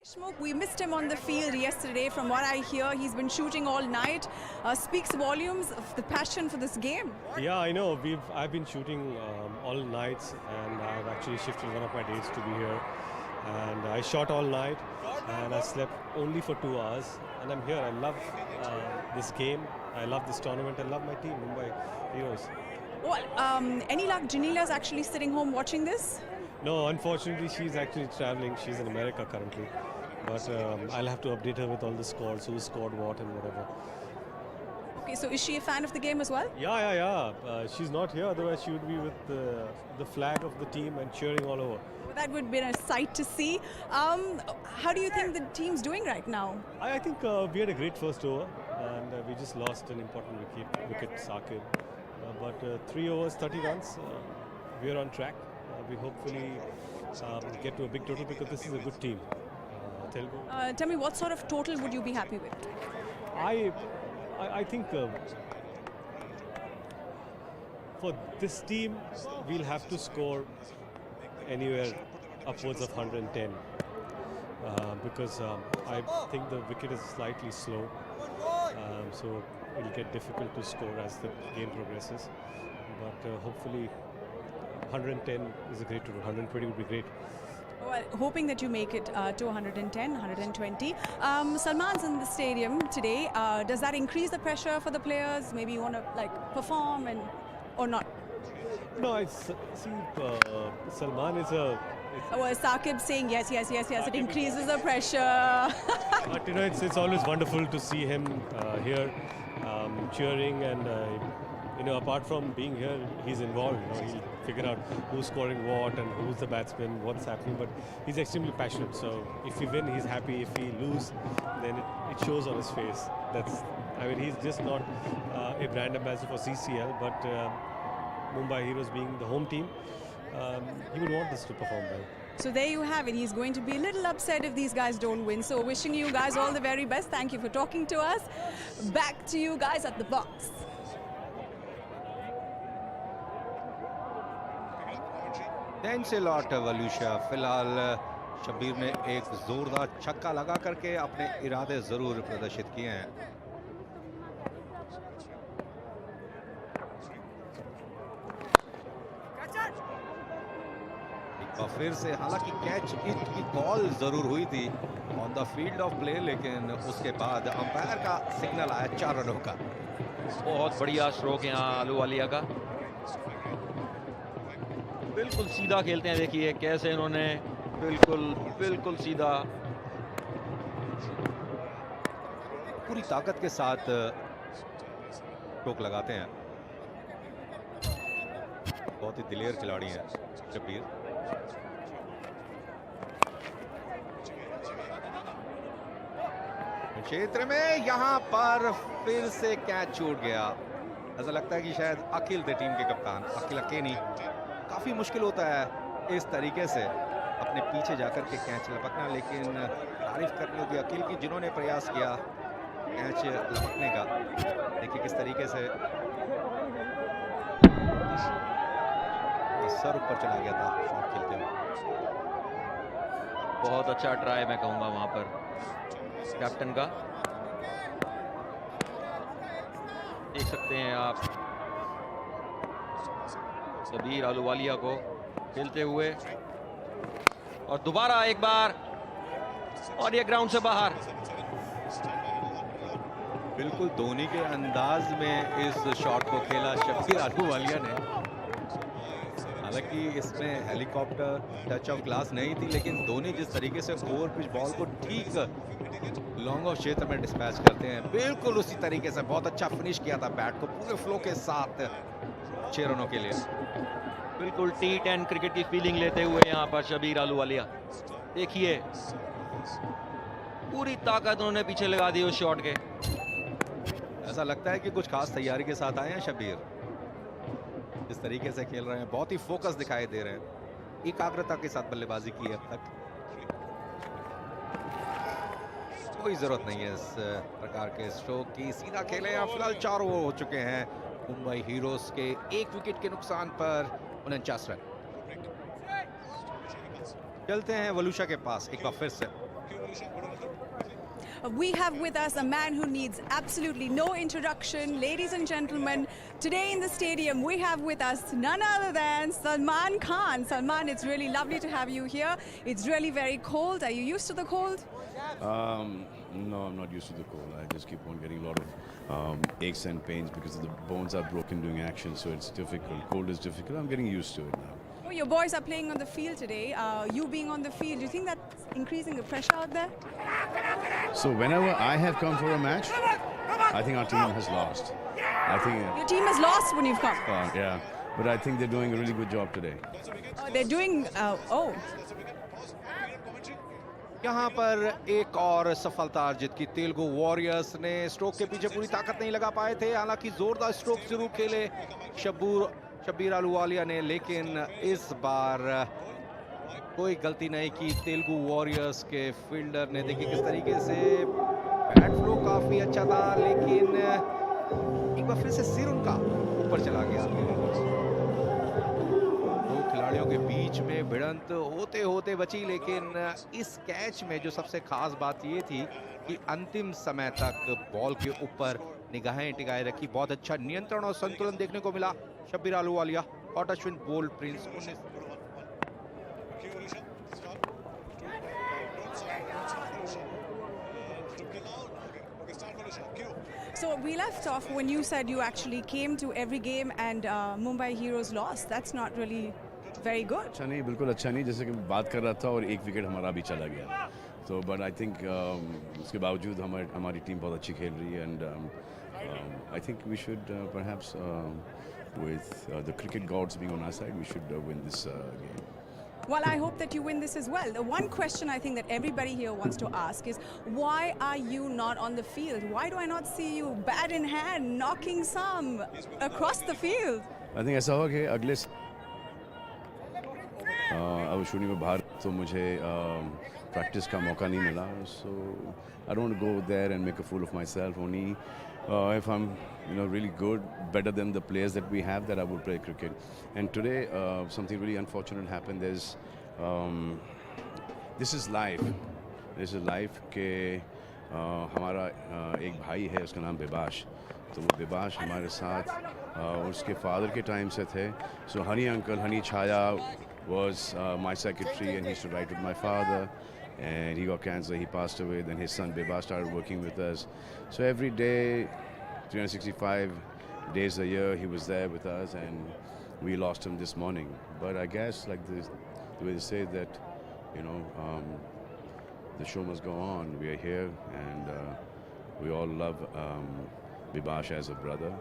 Deshmukh, we missed him on the field yesterday. From what I hear, he's been shooting all night. Speaks volumes of the passion for this game. Yeah, I know. I've been shooting all nights, and I've actually shifted one of my days to be here. And I shot all night, and I slept only for 2 hours. And I'm here. I love this game. I love this tournament. I love my team, Mumbai Heroes. Well, any luck? Janila's actually sitting home watching this. No, unfortunately, she's actually traveling. She's in America currently. But I'll have to update her with all the scores, who scored what and whatever. Okay, so is she a fan of the game as well? Yeah. She's not here, otherwise she would be with the flag of the team and cheering all over. Well, that would be a sight to see. How do you think the team's doing right now? I think we had a great first over, and we just lost an important wicket, Saqib. But 3 overs, 30 runs, we are on track. We hopefully get to a big total because this is a good team. Tell me, what sort of total would you be happy with? I think for this team, we'll have to score anywhere upwards of 110 because I think the wicket is slightly slow, so it'll get difficult to score as the game progresses. But hopefully 110 is a great total. 120 would be great. Well, hoping that you make it to 110, 120. Salman's in the stadium today. Does that increase the pressure for the players? Maybe you want to perform or not? No, Salman is a... Saqib saying yes, it increases the pressure. But it's always wonderful to see him here cheering, and apart from being here, he's involved. He'll figure out who's scoring what and who's the batsman, what's happening. But he's extremely passionate. So if we win, he's happy. If we lose, then it shows on his face. He's just not a brand ambassador for CCL, but Mumbai Heroes being the home team, he would want this to perform well. So there you have it. He's going to be a little upset if these guys don't win. So wishing you guys all the very best. Thank you for talking to us. Back to you guys at the box. Lancelot वलूशा फिलहाल शब्बीर ने एक जोरदार छक्का लगा करके अपने इरादे जरूर प्रदर्शित किए हैं। एक बार फिर से, हालांकि कैच हिट की कॉल जरूर हुई थी on the field of play, लेकिन उसके बाद अंपायर का सिग्नल आया 4 रनों का। बहुत बढ़िया स्ट्रोक यहाँ अहलूवालिया का, बिल्कुल सीधा खेलते हैं। देखिए कैसे इन्होंने बिल्कुल सीधा, पूरी ताकत के साथ स्ट्रोक लगाते हैं। बहुत ही दिलेर खिलाड़ी हैं शब्बीर। क्षेत्र में यहां पर फिर से कैच छूट गया। ऐसा लगता है कि शायद अखिल थे टीम के कप्तान, अखिल अकेनी। काफी मुश्किल होता है इस तरीके से अपने पीछे जाकर के कैच लपकना, लेकिन तारीफ करनी होगी अखिल की, जिन्होंने प्रयास किया कैच लपकने का। देखिए किस तरीके से सर ऊपर चला गया था शॉट खेलते हुए। बहुत अच्छा ट्राई मैं कहूंगा वहां पर कैप्टन का। देख सकते हैं आप शब्बीर अहलूवालिया को खेलते हुए, और दोबारा एक बार, और ये ग्राउंड से बाहर। बिल्कुल धोनी के अंदाज में इस शॉट को खेला शब्बीर अहलूवालिया ने। हालांकि इसमें हेलीकॉप्टर टच ऑफ ग्लास नहीं थी, लेकिन धोनी जिस तरीके से ओवर पिच बॉल को ठीक लॉन्ग ऑफ क्षेत्र में डिस्पैच करते हैं, बिल्कुल उसी तरीके से बहुत अच्छा फिनिश किया था बैट को पूरे फ्लो के साथ 6 रनों के लिए। बिल्कुल T10 क्रिकेट की फीलिंग लेते हुए यहाँ पर शब्बीर अहलूवालिया। देखिए पूरी ताकत उन्होंने पीछे लगा दी उस शॉट के। ऐसा लगता है कि कुछ खास तैयारी के साथ आए हैं शब्बीर। इस तरीके से खेल रहे हैं, बहुत ही फोकस दिखाई दे रहे हैं, एकाग्रता के साथ बल्लेबाजी की है अब तक। कोई जरूरत नहीं है इस प्रकार के स्ट्रोक की, सीधा खेले हैं। फिलहाल 4 ओवर हो चुके हैं मुंबई हीरोज के 1 विकेट के नुकसान पर 49 रन। चलते हैं वलूशा के पास एक बार फिर से। We have with us a man who needs absolutely no introduction. Ladies and gentlemen, today in the stadium we have with us none other than Salman Khan. Salman, it's really lovely to have you here. It's really very cold. Are you used to the cold? No, I'm not used to the cold. I just keep on getting a lot of aches and pains because the bones are broken doing action, so it's difficult. Cold is difficult. I'm getting used to it now. Oh, your boys are playing on the field today. You being on the field, do you think that's increasing the pressure out there? So whenever I have come for a match, I think our team has lost. I think, Your team has lost when you've come. yeah, but I think they're doing a really good job today. They're doing, यहाँ पर एक और सफलता अर्जित की Telugu warriors ने stroke के पीछे पूरी ताकत नहीं लगा पाए थे, हालांकि जोरदार स्ट्रोक जरूर खेले शब्बीर अहलूवालिया ने, लेकिन इस बार कोई गलती नहीं की तेलुगु वॉरियर्स के फील्डर ने। देखिए किस तरीके से बैट फ्लो काफी अच्छा था, लेकिन एक बार फिर से सिर उनका ऊपर चला गया। दो खिलाड़ियों के बीच में भिड़ंत होते होते बची, लेकिन इस कैच में जो सबसे खास बात ये थी कि अंतिम समय तक बॉल के ऊपर निगाहें टिकाए रखी। बहुत अच्छा नियंत्रण और संतुलन देखने को मिला शब्बीर अहलूवालिया और Ashwin bowled Prince. So we left off when you said you actually came to every game and Mumbai Heroes lost. That's not really very good. अच्छा नहीं, बिल्कुल अच्छा नहीं, जैसे कि बात कर रहा था और एक विकेट हमारा भी चला गया। तो बट आई थिंक उसके बावजूद हमारी टीम बहुत अच्छी खेल रही है and I think we should perhaps with the cricket gods being on our side, we should win this game. Well, I hope that you win this as well. The one question I think that everybody here wants to ask is, why are you not on the field? Why do I not see you bat in hand, knocking some across the field? I think ऐसा हो कि अगले अब शून्य में बाहर तो मुझे प्रैक्टिस का मौका नहीं मिला, so I don't go there and make a fool of myself. Only if I'm really good, better than the players that we have, that I would play cricket. And today something really unfortunate happened. There's this is life. This is life के हमारा एक भाई है, उसका नाम बिबाश। तो वो बिबाश हमारे साथ उसके फादर के टाइम से थे। So Honey Uncle, Honey Chaya was my secretary, and he used to write with my father. And he got cancer, he passed away. Then his son Biba started working with us. So every day, 365 days a year, he was there with us, and we lost him this morning. But I guess, like this, the way they say that, the show must go on. We are here, and we all love Bibash as a brother.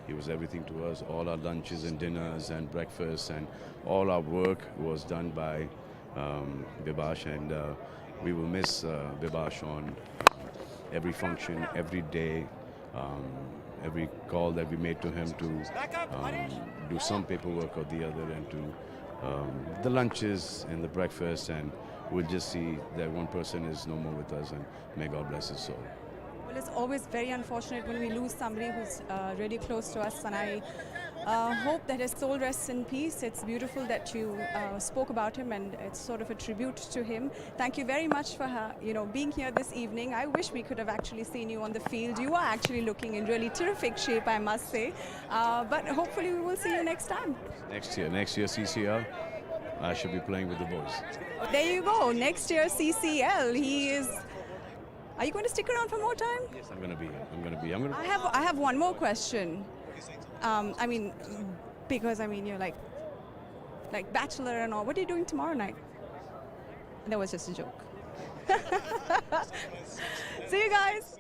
He was everything to us. All our lunches and dinners and breakfasts and all our work was done by Bibash, and we will miss Bibash on every function, every day, every call that we made to him to do some paperwork or the other, and to the lunches and the breakfast, and we'll just see that one person is no more with us, and may God bless his soul. Well, it's always very unfortunate when we lose somebody who's really close to us, and I hope that his soul rests in peace. It's beautiful that you spoke about him, and it's sort of a tribute to him. Thank you very much for being here this evening. I wish we could have actually seen you on the field. You are actually looking in really terrific shape, I must say. But hopefully we will see you next time. Next year CCL, I should be playing with the boys. There you go. Next year CCL. He is. Are you going to stick around for more time? Yes, I'm going to be here. I have one more question. Because you're like bachelor and all. What are you doing tomorrow night? That was just a joke. See you guys.